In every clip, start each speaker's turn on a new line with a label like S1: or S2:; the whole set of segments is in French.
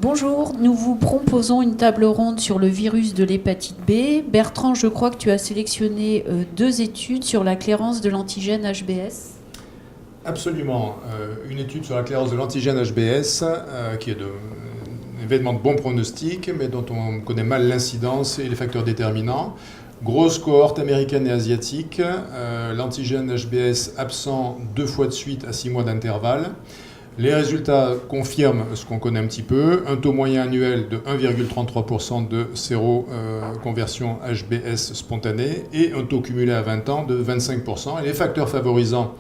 S1: Bonjour, nous vous proposons une table ronde sur le virus de l'hépatite B. Bertrand, je crois que tu as sélectionné 2 études sur la clairance de l'antigène HBS.
S2: Absolument. Une étude sur la clairance de l'antigène HBS, qui est un événement de bon pronostic, mais dont on connaît mal l'incidence et les facteurs déterminants. Grosse cohorte américaine et asiatique, l'antigène HBS absent 2 fois de suite à 6 mois d'intervalle. Les résultats confirment ce qu'on connaît un petit peu, un taux moyen annuel de 1,33% de séroconversion HBS spontanée et un taux cumulé à 20 ans de 25%. Et les facteurs favorisant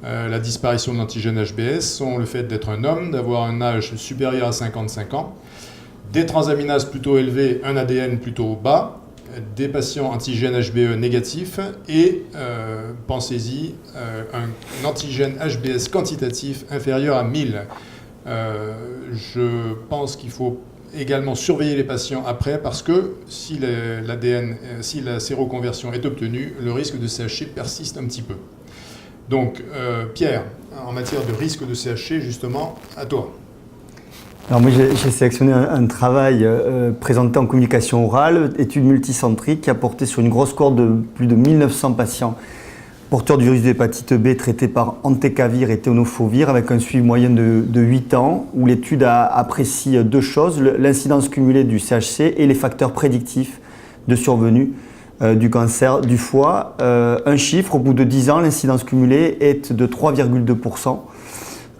S2: la disparition de l'antigène HBS sont le fait d'être un homme, d'avoir un âge supérieur à 55 ans, des transaminases plutôt élevées, un ADN plutôt bas, des patients antigènes HBE négatifs et, pensez-y, un antigène HBS quantitatif inférieur à 1000. Je pense qu'il faut également surveiller les patients après parce que si la séroconversion est obtenue, le risque de CHC persiste un petit peu. Donc, Pierre, en matière de risque de CHC, justement, à toi.
S3: Alors moi j'ai sélectionné un travail présenté en communication orale, étude multicentrique qui a porté sur une grosse cohorte de plus de 1900 patients porteurs du virus de l'hépatite B traités par entecavir et tenofovir avec un suivi moyen de 8 ans où l'étude apprécie 2 choses, l'incidence cumulée du CHC et les facteurs prédictifs de survenue du cancer du foie. Un chiffre, au bout de 10 ans, l'incidence cumulée est de 3,2%.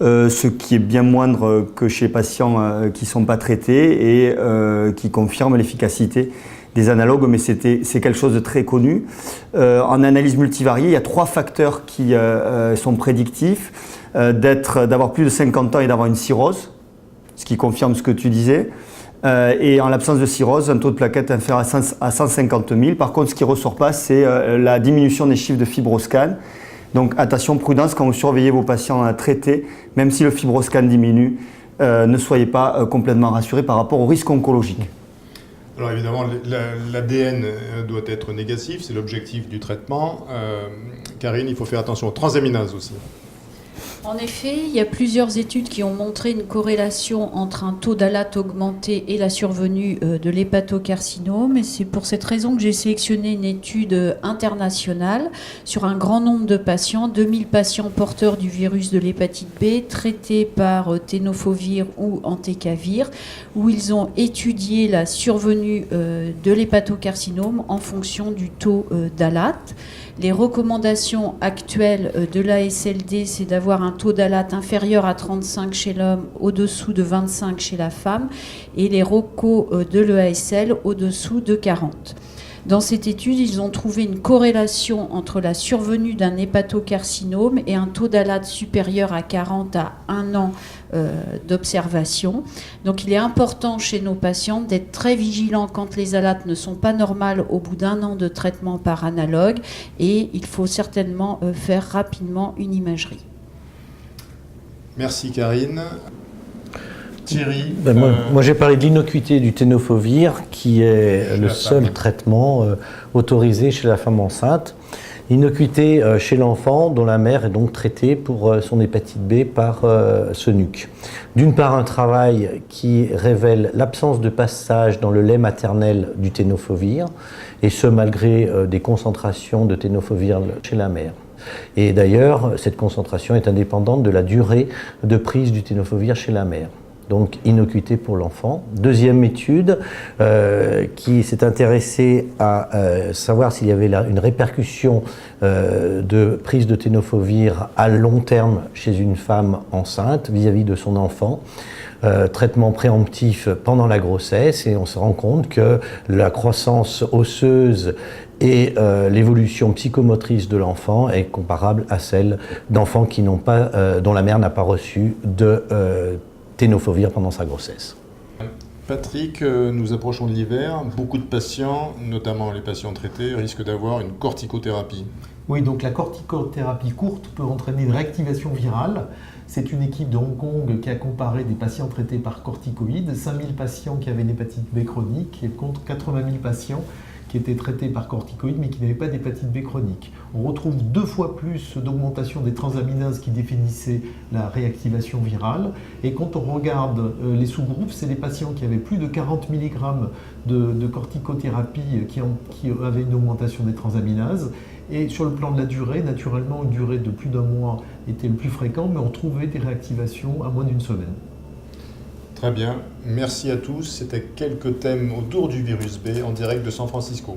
S3: Ce qui est bien moindre que chez les patients qui ne sont pas traités et qui confirme l'efficacité des analogues, mais c'est quelque chose de très connu. En analyse multivariée, il y a 3 facteurs qui sont prédictifs, d'avoir plus de 50 ans et d'avoir une cirrhose, ce qui confirme ce que tu disais. Et en l'absence de cirrhose, un taux de plaquettes inférieur à 150 000. Par contre, ce qui ne ressort pas, c'est la diminution des chiffres de fibroscan. Donc attention, prudence quand vous surveillez vos patients à traiter, même si le fibroscan diminue, ne soyez pas complètement rassurés par rapport au risque oncologique.
S2: Alors évidemment, l'ADN doit être négatif, c'est l'objectif du traitement. Karine, il faut faire attention aux transaminases aussi.
S1: En effet, il y a plusieurs études qui ont montré une corrélation entre un taux d'ALAT augmenté et la survenue de l'hépatocarcinome. Et c'est pour cette raison que j'ai sélectionné une étude internationale sur un grand nombre de patients, 2000 patients porteurs du virus de l'hépatite B, traités par tenofovir ou entecavir, où ils ont étudié la survenue de l'hépatocarcinome en fonction du taux d'ALAT. Les recommandations actuelles de l'ASLD, c'est d'avoir un taux d'ALAT inférieur à 35 chez l'homme, au-dessous de 25 chez la femme, et les recos de l'EASL au-dessous de 40. Dans cette étude, ils ont trouvé une corrélation entre la survenue d'un hépatocarcinome et un taux d'ALAT supérieur à 40 à 1 an d'observation. Donc il est important chez nos patients d'être très vigilants quand les ALAT ne sont pas normales au bout d'1 an de traitement par analogue, et il faut certainement faire rapidement une imagerie.
S2: Merci Karine. Thierry,
S4: moi j'ai parlé de l'innocuité du tenofovir qui est le seul traitement autorisé chez la femme enceinte. Innocuité chez l'enfant dont la mère est donc traitée pour son hépatite B par ce NUC. D'une part, un travail qui révèle l'absence de passage dans le lait maternel du tenofovir, et ce malgré des concentrations de tenofovir chez la mère. Et d'ailleurs, cette concentration est indépendante de la durée de prise du tenofovir chez la mère. Donc innocuité pour l'enfant. Deuxième étude qui s'est intéressée à savoir s'il y avait une répercussion de prise de tenofovir à long terme chez une femme enceinte vis-à-vis de son enfant. Traitement préemptif pendant la grossesse, et on se rend compte que la croissance osseuse et l'évolution psychomotrice de l'enfant est comparable à celle d'enfants qui n'ont pas, dont la mère n'a pas reçu de tenofovir pendant sa grossesse.
S2: Patrick, nous approchons de l'hiver. Beaucoup de patients, notamment les patients traités, risquent d'avoir une corticothérapie.
S5: Oui, donc la corticothérapie courte peut entraîner une réactivation virale. C'est une équipe de Hong Kong qui a comparé des patients traités par corticoïdes, 5000 patients qui avaient une hépatite B chronique et contre 80 000 patients qui étaient traités par corticoïdes mais qui n'avaient pas d'hépatite B chronique. On retrouve 2 fois plus d'augmentation des transaminases qui définissaient la réactivation virale. Et quand on regarde les sous-groupes, c'est les patients qui avaient plus de 40 mg de corticothérapie qui avaient une augmentation des transaminases. Et sur le plan de la durée, naturellement, une durée de plus d'1 mois était le plus fréquent, mais on trouvait des réactivations à moins d'1 semaine.
S2: Très bien, merci à tous. C'était quelques thèmes autour du virus B en direct de San Francisco.